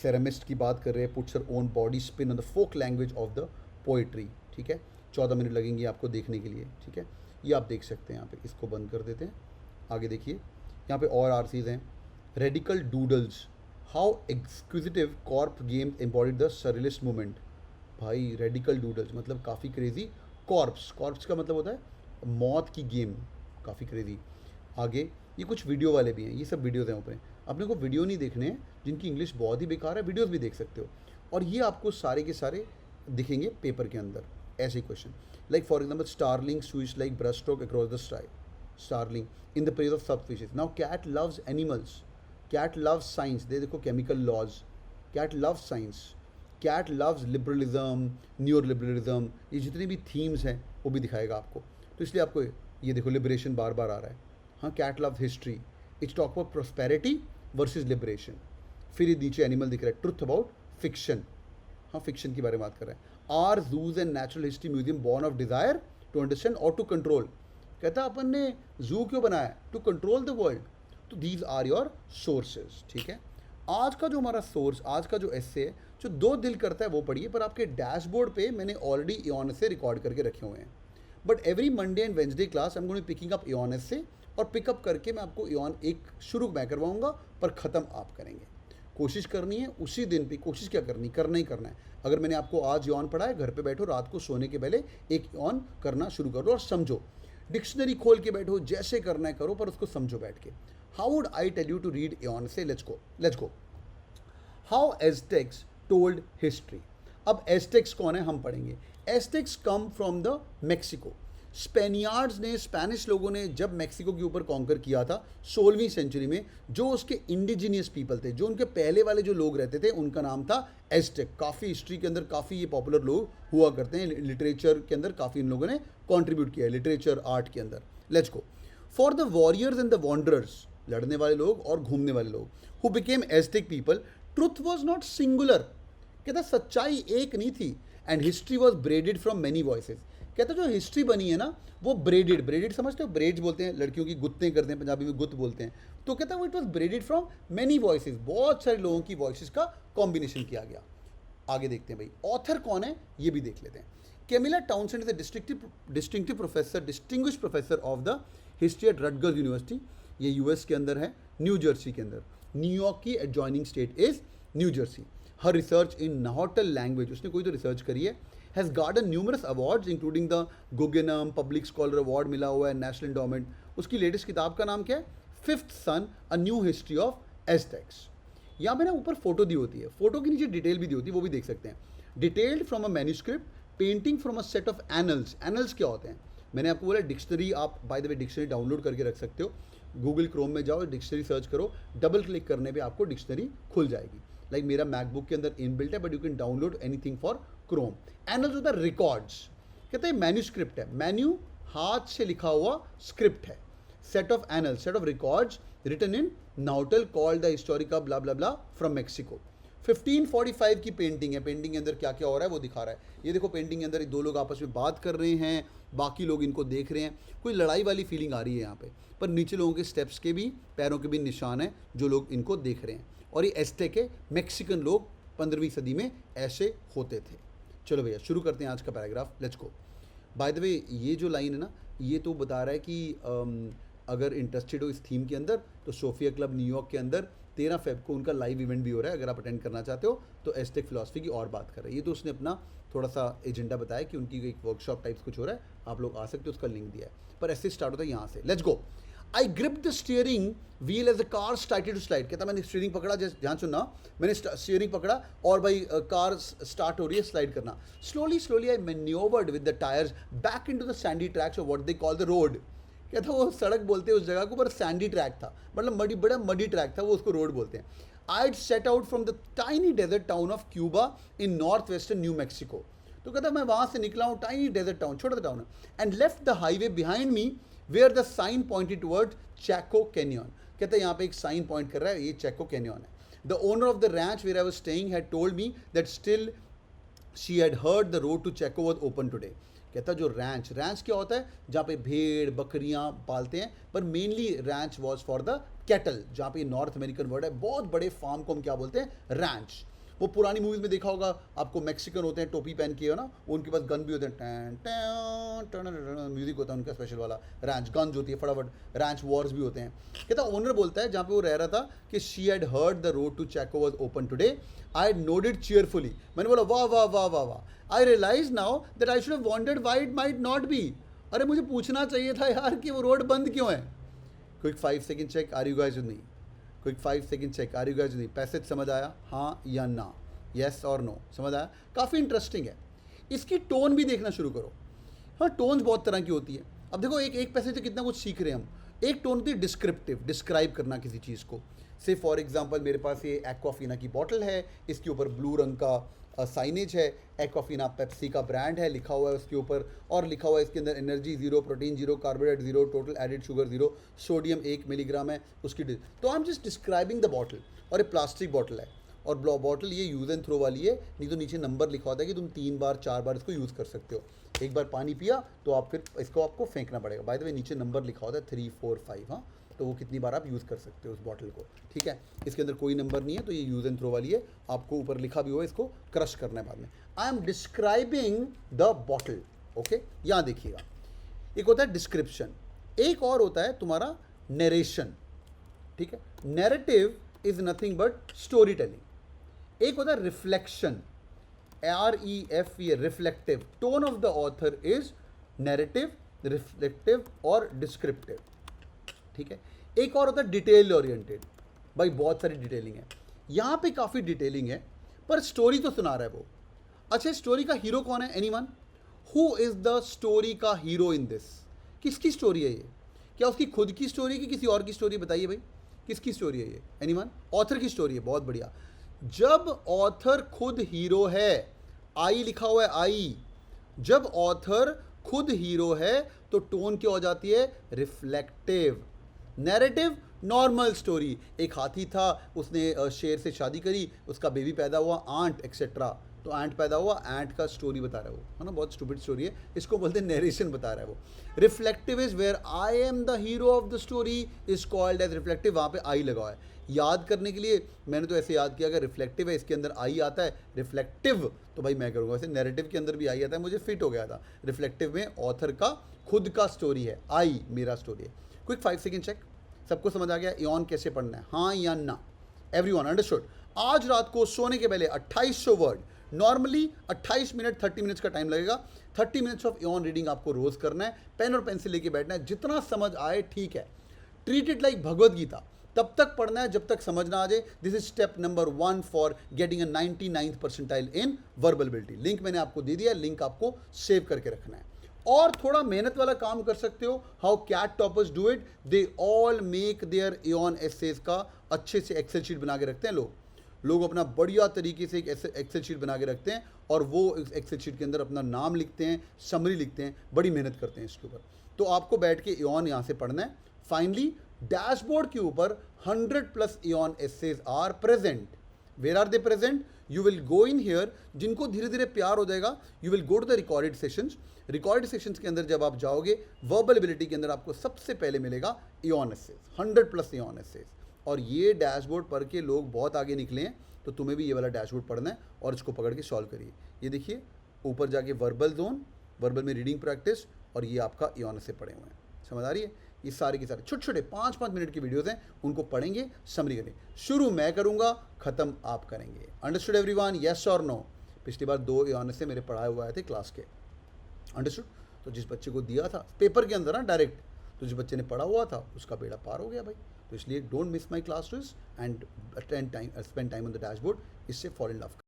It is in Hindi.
सेरेमिस्ट की बात कर रहे हैं, puts her own body spin on the folk language of the poetry, ठीक है। 14 मिनट लगेंगे आपको देखने के लिए, ठीक है। ये आप देख सकते हैं यहाँ पे, इसको बंद कर देते हैं। आगे देखिए, यहाँ पे और आरसीज हैं। Radical doodles, how exquisite corpse game embodied the surrealist movement. भाई रेडिकल डूडल्स मतलब काफ़ी क्रेजी। कॉर्प्स, कॉर्प्स का मतलब होता है मौत की गेम, काफ़ी क्रेजी। आगे ये कुछ वीडियो वाले भी हैं, ये सब वीडियोज़ हैं ऊपर। अपने को वीडियो नहीं देखने हैं जिनकी इंग्लिश बहुत ही बेकार है, वीडियोज़ भी देख सकते हो। और ये आपको सारे के सारे दिखेंगे पेपर के अंदर, ऐसे question. Like for example, starling switch like brush stroke across the sky, starling in the praise of subspecies. Now cat loves animals, cat loves science, they देखो chemical laws, cat loves science, cat loves liberalism, new liberalism, ये जितने भी थीम्स हैं वो भी दिखाएगा आपको। तो इसलिए आपको ये देखो लिबरेशन बार बार आ रहा है। हाँ, CAT loves history, it's talk about prosperity versus liberation. फिर ये नीचे एनिमल दिख रहा है, ट्रुथ अबाउट फिक्शन, हाँ फिक्शन के बारे में बात कर रहे हैं। Are zoos and natural history museum born of desire to understand और टू कंट्रोल। कहता अपन ने जू क्यों बनाया, टू कंट्रोल द वर्ल्ड। तो दीज आर योर सोर्सेज, ठीक है। आज का जो हमारा सोर्स, आज का जो एस्से है, जो दो दिल करता है वो पढ़िए, पर आपके डैशबोर्ड पे मैंने ऑलरेडी इयॉन से रिकॉर्ड करके रखे हुए हैं। But every Monday and Wednesday class I am going to picking up Aeon से, और पिकअप करके मैं आपको इयॉन एक शुरू मैं करवाऊंगा, पर ख़त्म आप करेंगे। कोशिश करनी है उसी दिन पे, कोशिश क्या करनी, करना ही करना है। अगर मैंने आपको आज यॉन पढ़ा है, घर पे बैठो, रात को सोने के पहले एक यॉन करना शुरू करो और समझो। डिक्शनरी खोल के बैठो, जैसे करना है करो, पर उसको समझो बैठ के। How would I tell you to read यॉन से, let's go. How Aztecs told history. अब एज़टेक्स कौन है हम पढ़ेंगे। Aztecs come from the Mexico. Spaniards ने, स्पेनिश लोगों ने जब मेक्सिको के ऊपर कॉन्कर किया था 16वीं सेंचुरी में, जो उसके इंडिजीनियस पीपल थे, जो उनके पहले वाले जो लोग रहते थे, उनका नाम था एज़टेक। काफ़ी हिस्ट्री के अंदर काफ़ी ये पॉपुलर लोग हुआ करते हैं, लिटरेचर के अंदर काफ़ी इन लोगों ने कॉन्ट्रीब्यूट किया है, लिटरेचर आर्ट के अंदर। Let's go. For the warriors and the wanderers, लड़ने वाले लोग और घूमने वाले लोग, who became Aztec people, truth was not singular. कहता सच्चाई एक नहीं थी, and history was braided from many voices. कहता जो हिस्ट्री बनी है ना, वो ब्रेडेड, ब्रेडेड समझते हो, ब्रेड्स बोलते हैं, लड़कियों की गुत्तें करते हैं, पंजाबी में गुत्त बोलते हैं। तो कहता वो it was braided from many voices, बहुत सारे लोगों की वॉइसेस का कॉम्बिनेशन किया गया। आगे देखते हैं भाई, ऑथर कौन है ये भी देख लेते हैं। Camilla Townsend is the distinguished professor of the history at Rutgers University. ये यूएस के अंदर है, न्यू जर्सी के अंदर। न्यूयॉर्क की adjoining state is New Jersey. Her research in Nahuatl language, उसने कोई तो रिसर्च करी है, हैज़ गार्डन numerous awards including the Guggenheim public scholar award मिला हुआ है, नेशनल एंडोमेंट। उसकी लेटेस्ट किताब का नाम क्या है, fifth sun a new history of Aztecs. यहाँ पे ना ऊपर फोटो दी होती है, फोटो के नीचे डिटेल भी दी होती है, वो भी देख सकते हैं। Detailed from a manuscript, painting from a set of annuls. Annuls क्या होते हैं, मैंने आपको बोला डिक्शनरी, आप by the way dictionary download करके रख सकते हो। गूगल क्रोम में जाओ, डिक्शनरी सर्च करो, डबल क्लिक करने पे आपको डिक्शनरी खुल जाएगी। लाइक मेरा मैकबुक के अंदर इनबिल्ट है, but you can download anything for Chrome. Annuls होता है रिकॉर्ड्स। कहते हैं मैन्यूस्क्रिप्ट है, मैन्यू हाथ से लिखा हुआ स्क्रिप्ट है। Set of annals, set of records written in Nahuatl called the Historica blah blah blah from Mexico. 1545 की पेंटिंग है, पेंटिंग के अंदर क्या क्या हो रहा है वो दिखा रहा है। ये देखो पेंटिंग के अंदर दो लोग आपस में बात कर रहे हैं, बाकी लोग इनको देख रहे हैं, कोई लड़ाई वाली फीलिंग आ रही है यहाँ पे, पर नीचे लोगों के स्टेप्स के भी, पैरों के भी निशान है, जो लोग इनको देख रहे हैं। और ये एज़टेक के मैक्सिकन लोग 15वीं सदी में ऐसे होते थे। चलो भैया शुरू करते हैं आज का paragraph, let's go. By the way ये जो लाइन है ना, ये तो बता रहा है कि अगर इंटरेस्टेड हो इस थीम के अंदर, तो सोफिया क्लब न्यूयॉर्क के अंदर 13 फेब को उनका लाइव इवेंट भी हो रहा है। अगर आप अटेंड करना चाहते हो तो एज़टेक फिलॉसफी की और बात कर रहे हैं। ये तो उसने अपना थोड़ा सा एजेंडा बताया कि उनकी एक वर्कशॉप टाइप्स कुछ हो रहा है, आप लोग आ सकते हो, उसका लिंक दिया है। पर ऐसे स्टार्ट होता है यहाँ से, let's go. I grip the steering wheel as the car started to slide. कहता मैंने स्टीयरिंग पकड़ा, जैसे ध्यान सुनना, मैंने स्टीयरिंग पकड़ा और भाई कार स्टार्ट हो रही है स्लाइड करना। Slowly I manoeuvred with the tyres back into the sandy tracks of what they call the road. कहता वो सड़क बोलते हैं उस जगह को, पर सैंडी ट्रैक था, मतलब बड़ा मडी ट्रैक था, वो उसको रोड बोलते हैं। I set out from the tiny desert town of Cuba in north western New Mexico. तो कहता मैं वहाँ से निकला हूँ, टाइनी डेजर्ट टाउन, छोटा सा टाउन है, and left the highway behind me where the sign pointed toward Chaco Canyon. कहता है यहाँ पे एक साइन पॉइंट कर रहा है, ये चैको कैनियन है। The owner of the ranch where I was staying had told me that still she had heard the road to Chaco was open today. कहता जो रैंच क्या होता है, जहाँ पे भेड़ बकरियाँ पालते हैं, पर mainly ranch was for the cattle, जहाँ पे नॉर्थ अमेरिकन वर्ड है, बहुत बड़े फार्म को हम क्या बोलते हैं, रैंच। वो पुरानी मूवीज़ में देखा होगा आपको, मैक्सिकन होते हैं टोपी पहन के, है ना, उनके पास गन भी होते हैं, टैन टैन म्यूजिक होता है उनका स्पेशल वाला, रैंच गन जो होती है फटाफट, रैंच वॉर्स भी होते हैं। कहता ओनर बोलता है जहाँ पे वो रह रहा था कि she had heard the road to Chaco was open today, I had nodded cheerfully. मैंने बोला वाह वाह वाह वाह वाह, I realise now that I should have wondered why it might not be. अरे मुझे पूछना चाहिए था यार कि वो रोड बंद क्यों है। Quick 5 second check, are you guys with me? Quick 5 second check, are you guys with me? Passage समझ आया, हाँ या ना, येस और नो, समझ आया? काफ़ी इंटरेस्टिंग है। इसकी टोन भी देखना शुरू करो। हाँ, टोन्स बहुत तरह की होती है। अब देखो एक पैसेज से कितना कुछ सीख रहे हैं हम। एक टोन होती है डिस्क्रिप्टिव, डिस्क्राइब करना किसी चीज़ को। से फॉर एग्जांपल मेरे पास ये एक्वाफिना की बॉटल है, इसके ऊपर ब्लू रंग का साइनेज है, एक्वाफिना पेप्सी का ब्रांड है लिखा हुआ है उसके ऊपर, और लिखा हुआ है इसके अंदर energy 0, protein 0, carbohydrate 0, total added sugar 0, sodium 1 milligram है उसकी। तो I am just describing the bottle, और ये प्लास्टिक बॉटल है, और बॉटल ये यूज़ एंड थ्रो वाली है, नहीं तो नीचे नंबर लिखा होता है कि तुम 3 बार 4 बार इसको यूज़ कर सकते हो। एक बार पानी पिया तो आप फिर इसको आपको फेंकना पड़ेगा। बाय द वे नीचे नंबर लिखा होता है 3, 4, 5, हाँ, तो वो कितनी बार आप यूज़ कर सकते हो उस बॉटल को, ठीक है। इसके अंदर कोई नंबर नहीं है, तो ये यूज़ एंड थ्रो वाली है, आपको ऊपर लिखा भी हुआ है, इसको क्रश करना है बाद में। I am describing the bottle, okay. यहाँ देखिएगा, एक होता है डिस्क्रिप्शन, एक और होता है तुम्हारा नरेशन, ठीक है। Narrative is nothing but story telling. एक होता है reflection, REF, reflective. Tone of the author is narrative, reflective और डिस्क्रिप्टिव, ठीक है। एक और होता है डिटेल ओरिएंटेड, भाई बहुत सारी डिटेलिंग है, यहाँ पे काफ़ी डिटेलिंग है, पर स्टोरी तो सुना रहा है वो। अच्छा, स्टोरी का हीरो कौन है? Anyone? Who is the story का हीरो इन दिस? किसकी स्टोरी है ये? क्या उसकी खुद की स्टोरी की किसी और की स्टोरी? बताइए भाई, किसकी स्टोरी है ये? एनीवन? ऑथर की स्टोरी है, बहुत बढ़िया। जब ऑथर खुद हीरो है, आई लिखा हुआ है, आई, जब ऑथर खुद हीरो है तो टोन क्या हो जाती है? रिफ्लेक्टिव। नैरेटिव, नॉर्मल स्टोरी, एक हाथी था, उसने शेर से शादी करी, उसका बेबी पैदा हुआ, आंट एक्सेट्रा, तो आंट पैदा हुआ, आंट का स्टोरी बता रहा है वो, है ना, बहुत स्टूपिड स्टोरी है, इसको बोलते हैं नरेशन बता रहा है वो। Reflective is where I am the hero of the story is called as reflective, वहाँ पे आई लगा है। याद करने के लिए मैंने तो ऐसे याद किया, अगर रिफ्लेक्टिव है इसके अंदर आई आता है, रिफ्लेक्टिव तो भाई मैं करूँगा, वैसे नैरेटिव के अंदर भी आई आता है, मुझे फिट हो गया था। रिफ्लेक्टिव में ऑथर का खुद का स्टोरी है, आई मेरा स्टोरी है। क्विक 5 सेकंड चेक, सबको समझ आ गया इयॉन कैसे पढ़ना है, हाँ या ना? Everyone understood? आज रात को सोने के पहले 2800 वर्ड, नॉर्मली 28 मिनट 30 मिनट्स का टाइम लगेगा, 30 मिनट्स ऑफ इयॉन रीडिंग आपको रोज करना है, पेन और पेंसिल लेके बैठना है, जितना समझ आए ठीक है। Treat it like Bhagavad Gita, तब तक पढ़ना है जब तक समझ ना आ जाए। This is step number 1 for getting a 99th percentile in verbal ability. Link मैंने आपको दे दिया, लिंक आपको सेव करके रखना है। और थोड़ा मेहनत वाला काम कर सकते हो, how CAT toppers do it, they all make their Aeon essays का अच्छे से एक्सेल शीट बना के रखते हैं लोग अपना बढ़िया तरीके से एक एक्सेल शीट बना के रखते हैं, और वो एक्सेल शीट के अंदर अपना नाम लिखते हैं, समरी लिखते हैं, बड़ी मेहनत करते हैं इसके ऊपर। तो आपको बैठ के इयॉन यहाँ से पढ़ना है। फाइनली डैशबोर्ड के ऊपर 100+ Aeon essays are present. Where are they present? You will go in here, जिनको धीरे धीरे प्यार हो जाएगा, you will go to the recorded sessions. Recorded sessions के अंदर जब आप जाओगे, वर्बल एबिलिटी के अंदर आपको सबसे पहले मिलेगा इयॉन एसेज, 100+ इयॉन एसेज। और ये डैशबोर्ड पढ़ के लोग बहुत आगे निकले हैं, तो तुम्हें भी ये वाला डैशबोर्ड पढ़ना है और इसको पकड़ के सॉल्व करिए। ये देखिए ऊपर जाके वर्बल जोन, वर्बल में रीडिंग प्रैक्टिस, और ये आपका इयॉन से पढ़े हुए हैं। समझ आ रही है? ये सारे के सारे छोटे छोटे 5-5 मिनट की वीडियोस हैं, उनको पढ़ेंगे, समरी करेंगे। शुरू मैं करूंगा, खत्म आप करेंगे। Understood everyone? यस और नो? पिछली बार 2 इयॉन से मेरे पढ़ाए हुए आए थे क्लास के, अंडरस्टूड? तो जिस बच्चे को दिया था पेपर के अंदर ना डायरेक्ट, तो जिस बच्चे ने पढ़ा हुआ था उसका बेड़ा पार हो गया भाई। तो इसलिए don't miss my classes and spend time on the dashboard, इससे फॉल इन लव।